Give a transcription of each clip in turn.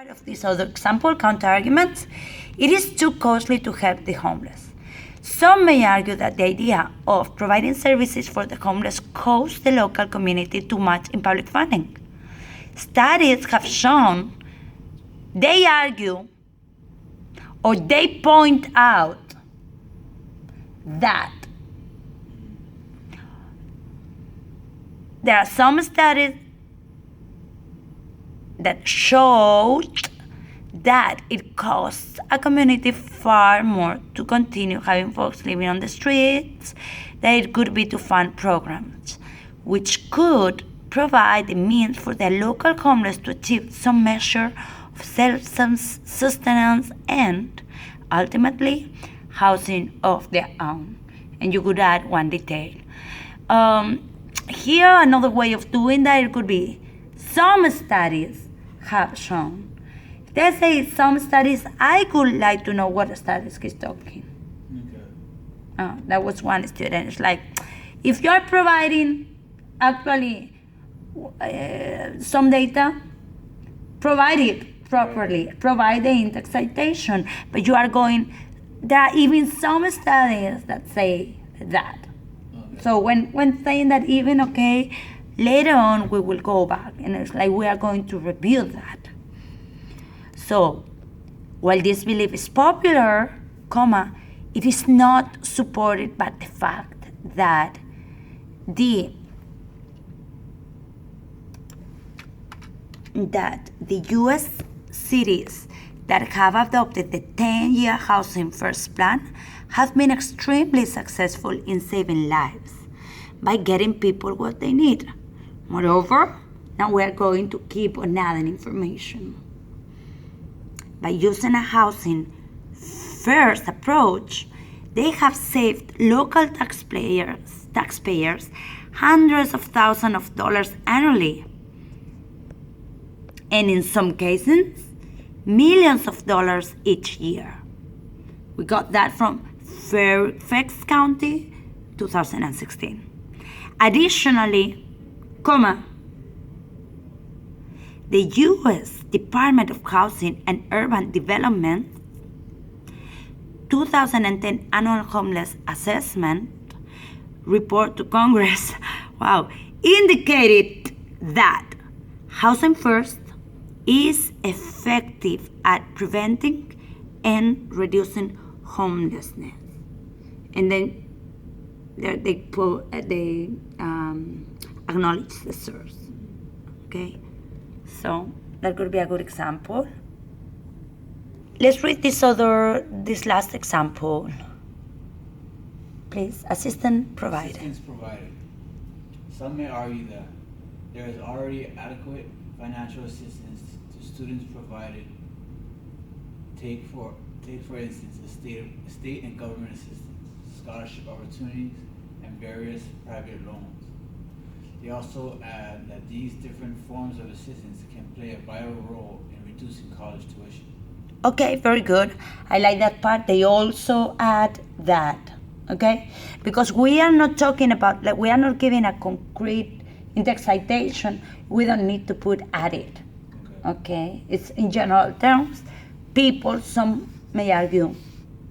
Part of this other example, counter-arguments, it is too costly to help the homeless. Some may argue that the idea of providing services for the homeless costs the local community too much in public funding. Studies have shown, they argue, or they point out that there are some studies that showed that it costs a community far more to continue having folks living on the streets than it could be to fund programs, which could provide the means for the local homeless to achieve some measure of self-sustenance and, ultimately, housing of their own. And you could add one detail. Here, another way of doing that, it could be some studies have shown. They say some studies, I would like to know what studies he's talking. Okay. That was one student. It's like, if you're providing actually some data, provide it properly, provide the index citation, but you are going, there are even some studies that say that. Okay. So when saying that even, okay, later on we will go back and it's like we are going to review that. So, while this belief is popular, it is not supported by the fact that the U.S. cities that have adopted the 10-year Housing First plan have been extremely successful in saving lives by getting people what they need. Moreover, now we are going to keep on adding information. By using a housing first approach, they have saved local taxpayers hundreds of thousands of dollars annually, and in some cases, millions of dollars each year. We got that from Fairfax County, 2016. Additionally, the U.S. Department of Housing and Urban Development 2010 Annual Homeless Assessment report to Congress, indicated that Housing First is effective at preventing and reducing homelessness. And then they acknowledge the source. Okay, so that could be a good example. Let's read this last example. Please, assistance provided. Assistance provided. Some may argue that there is already adequate financial assistance to students provided. Take for instance, state and government assistance, scholarship opportunities, and various private loans. They also add that these different forms of assistance can play a vital role in reducing college tuition. Okay, very good. I like that part. They also add that, okay? Because we are not talking about, like, we are not giving a concrete index citation. We don't need to put added, okay? It's in general terms. Some may argue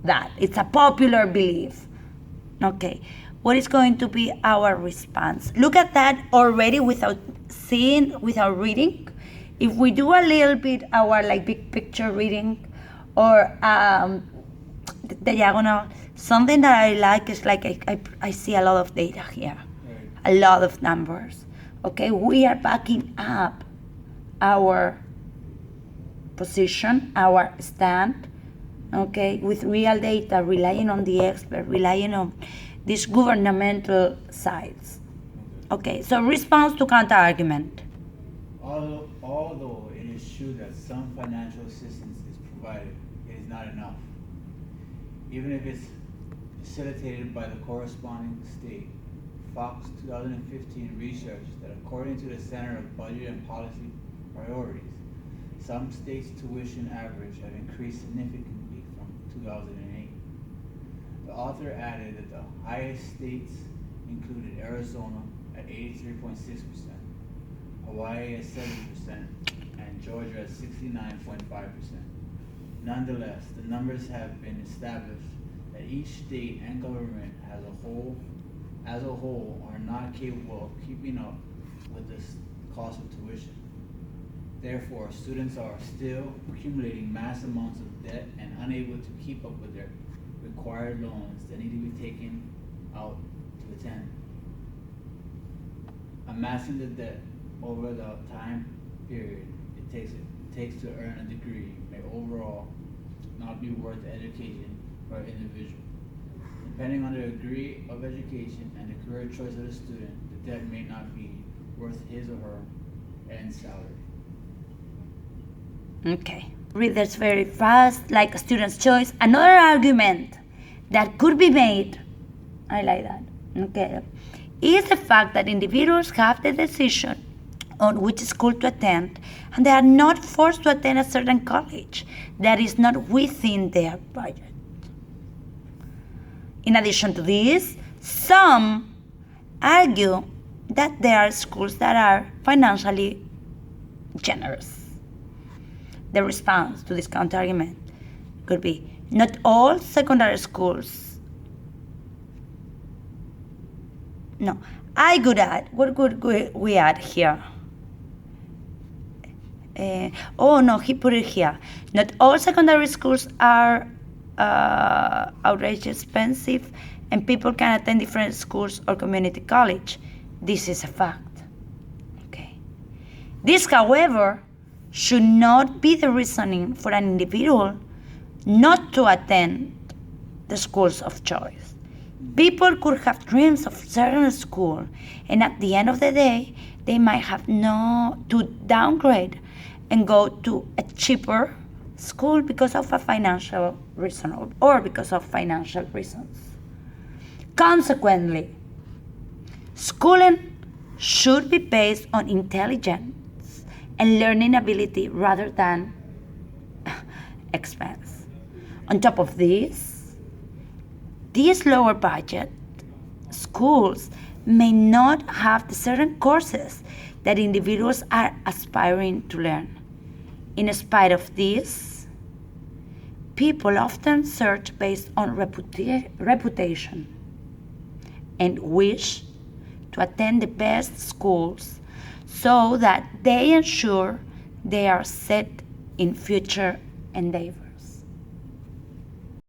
that. It's a popular belief, okay? What is going to be our response? Look at that already without reading. If we do a little bit our big picture reading or the diagonal, something that I like is I see a lot of data here, a lot of numbers. Okay, we are backing up our position, our stand, okay, with real data, relying on the expert, relying on these governmental sides. Okay, so response to counter-argument. Although it is true that some financial assistance is provided, it is not enough. Even if it's facilitated by the corresponding state, Fox 2015 research that according to the Center of Budget and Policy Priorities, some states' tuition average have increased significantly from 2008. The author added that the highest states included Arizona at 83.6%, Hawaii at 70%, and and Georgia at 69.5%. Nonetheless, the numbers have been established that each state and government as a whole are not capable of keeping up with the cost of tuition. Therefore, students are still accumulating mass amounts of debt and unable to keep up with their required loans that need to be taken out to attend. Amassing the debt over the time period it takes to earn a degree may overall not be worth the education for an individual. Depending on the degree of education and the career choice of the student, the debt may not be worth his or her end salary. Okay. Read this very fast, like a student's choice. Another argument that could be made, I like that, okay, is the fact that individuals have the decision on which school to attend, and they are not forced to attend a certain college that is not within their budget. In addition to this, some argue that there are schools that are financially generous. The response to this counter-argument could be, not all secondary schools. No, I could add, what could we add here? He put it here. Not all secondary schools are outrageously expensive, and people can attend different schools or community college. This is a fact. Okay. This, however, should not be the reasoning for an individual not to attend the schools of choice. People could have dreams of certain school, and at the end of the day, they might have to downgrade and go to a cheaper school because of a financial reason or because of financial reasons. Consequently, schooling should be based on intelligence and learning ability rather than expense. On top of this, these lower budget schools may not have the certain courses that individuals are aspiring to learn. In spite of this, people often search based on reputation and wish to attend the best schools so that they ensure they are set in future endeavors.